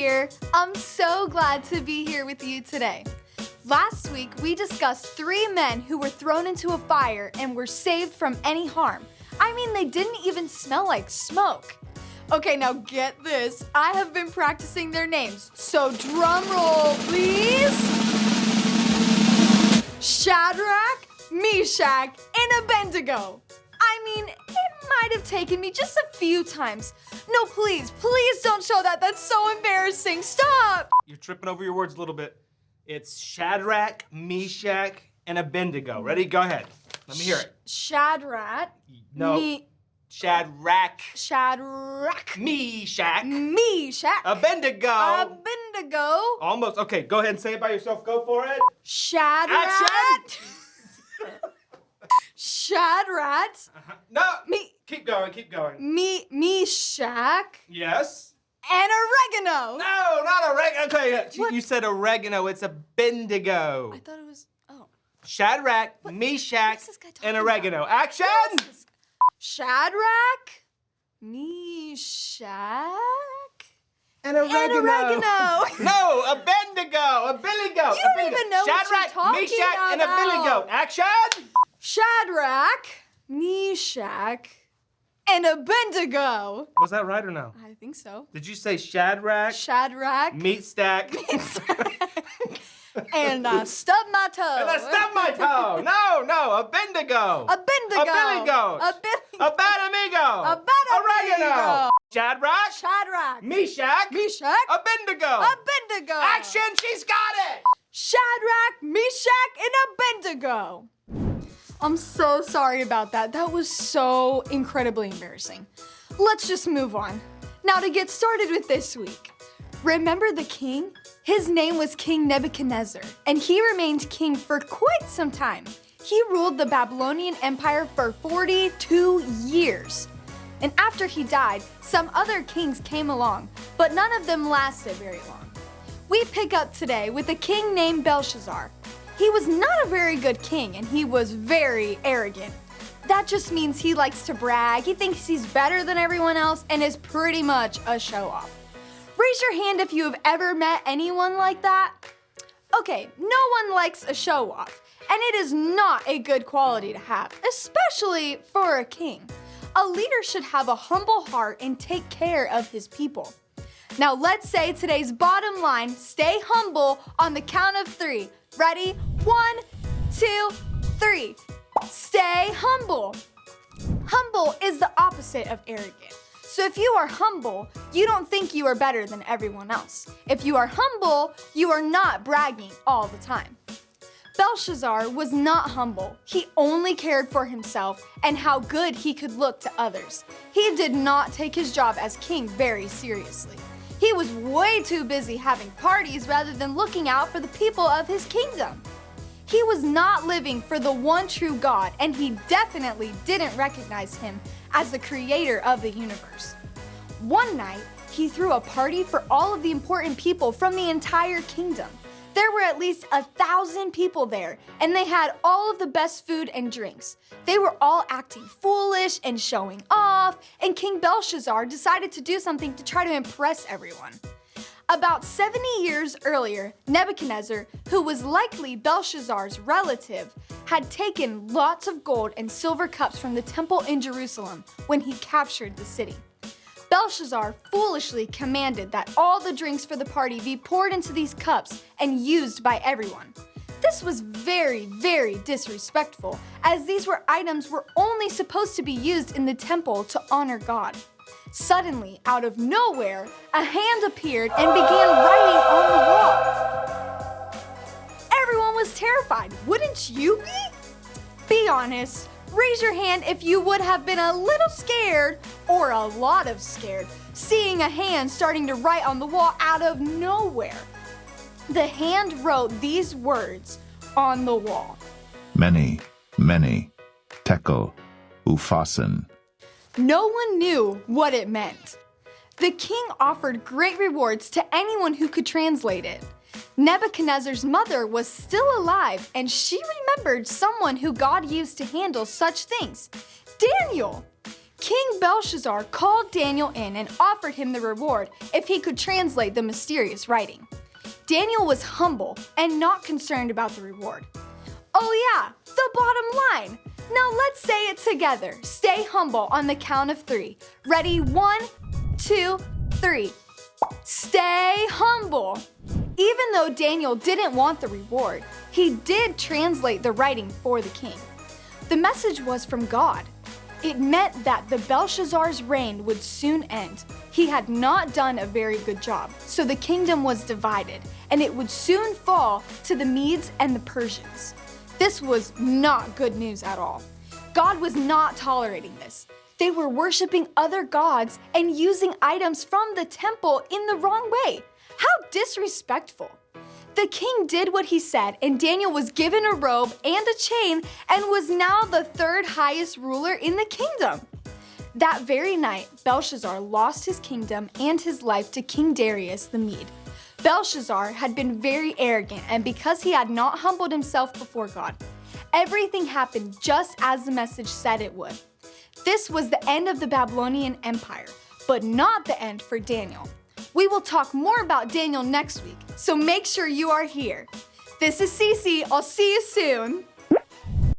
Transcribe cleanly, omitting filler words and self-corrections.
here. I'm so glad to be here with you today. Last week, we discussed 3 men who were thrown into a fire and were saved from any harm. I mean, they didn't even smell like smoke. Okay, now get this. I have been practicing their names, so drum roll, please. Shadrach, Meshach, and Abednego. I mean, it might have taken me just a few times. No, please don't show that. That's so embarrassing. Stop! You're tripping over your words a little bit. It's Shadrach, Meshach, and Abednego. Ready? Go ahead. Let me hear it. Shadrach. No. Shadrach. Meshach. Abednego. Abednego. Almost. Okay, go ahead and say it by yourself. Go for it. Shadrach. Action! Shadrach. No. Keep going. Meshach. Yes. And oregano. No, not oregano. Okay, you said oregano. It's Abednego. I thought it was, Shadrach, Meshach, and oregano. about? Action! Shadrach, Meshach, and oregano. No, Abednego. You don't even know what you're talking Meshach, about. and Abednego. Action! Shadrach, Meshach, and Abednego. Was that right or no? I think so. Did you say Shadrach? Meat stack. And I stubbed my toe. And I stubbed my toe. No, Abednego. Abednego. Oregano. Shadrach. Meshach. Abednego. Action, she's got it. Shadrach, Meshach, and Abednego. I'm so sorry about that. That was so incredibly embarrassing. Let's just move on. Now to get started with this week. Remember the king? His name was King Nebuchadnezzar, and he remained king for quite some time. He ruled the Babylonian Empire for 42 years. And after he died, some other kings came along, but none of them lasted very long. We pick up today with a king named Belshazzar. He was not a very good king, and he was very arrogant. That just means he likes to brag, he thinks he's better than everyone else, and is pretty much a show-off. Raise your hand if you have ever met anyone like that. Okay, no one likes a show-off, and it is not a good quality to have, especially for a king. A leader should have a humble heart and take care of his people. Now let's say today's bottom line, stay humble on the count of 3. Ready? 1, 2, 3. Stay humble. Humble is the opposite of arrogant. So if you are humble, you don't think you are better than everyone else. If you are humble, you are not bragging all the time. Belshazzar was not humble. He only cared for himself and how good he could look to others. He did not take his job as king very seriously. He was way too busy having parties rather than looking out for the people of his kingdom. He was not living for the one true God, and he definitely didn't recognize him as the creator of the universe. One night, he threw a party for all of the important people from the entire kingdom. There were at least 1,000 people there, and they had all of the best food and drinks. They were all acting foolish and showing off, and King Belshazzar decided to do something to try to impress everyone. About 70 years earlier, Nebuchadnezzar, who was likely Belshazzar's relative, had taken lots of gold and silver cups from the temple in Jerusalem when he captured the city. Belshazzar foolishly commanded that all the drinks for the party be poured into these cups and used by everyone. This was very, very disrespectful, as these items were only supposed to be used in the temple to honor God. Suddenly, out of nowhere, a hand appeared and began writing on the wall. Everyone was terrified, wouldn't you be? Be honest. Raise your hand if you would have been a little scared, or a lot of scared, seeing a hand starting to write on the wall out of nowhere. The hand wrote these words on the wall. Many, tekel, ufasen. No one knew what it meant. The king offered great rewards to anyone who could translate it. Nebuchadnezzar's mother was still alive, and she remembered someone who God used to handle such things, Daniel. King Belshazzar called Daniel in and offered him the reward if he could translate the mysterious writing. Daniel was humble and not concerned about the reward. Oh yeah, the bottom line. Now let's say it together. Stay humble on the count of 3. Ready? 1, 2, 3. Stay humble. Even though Daniel didn't want the reward, he did translate the writing for the king. The message was from God. It meant that the Belshazzar's reign would soon end. He had not done a very good job, so the kingdom was divided, and it would soon fall to the Medes and the Persians. This was not good news at all. God was not tolerating this. They were worshiping other gods and using items from the temple in the wrong way. How disrespectful. The king did what he said, and Daniel was given a robe and a chain and was now the 3rd highest ruler in the kingdom. That very night, Belshazzar lost his kingdom and his life to King Darius the Mede. Belshazzar had been very arrogant, and because he had not humbled himself before God, everything happened just as the message said it would. This was the end of the Babylonian Empire, but not the end for Daniel. We will talk more about Daniel next week, so make sure you are here. This is Cece. I'll see you soon.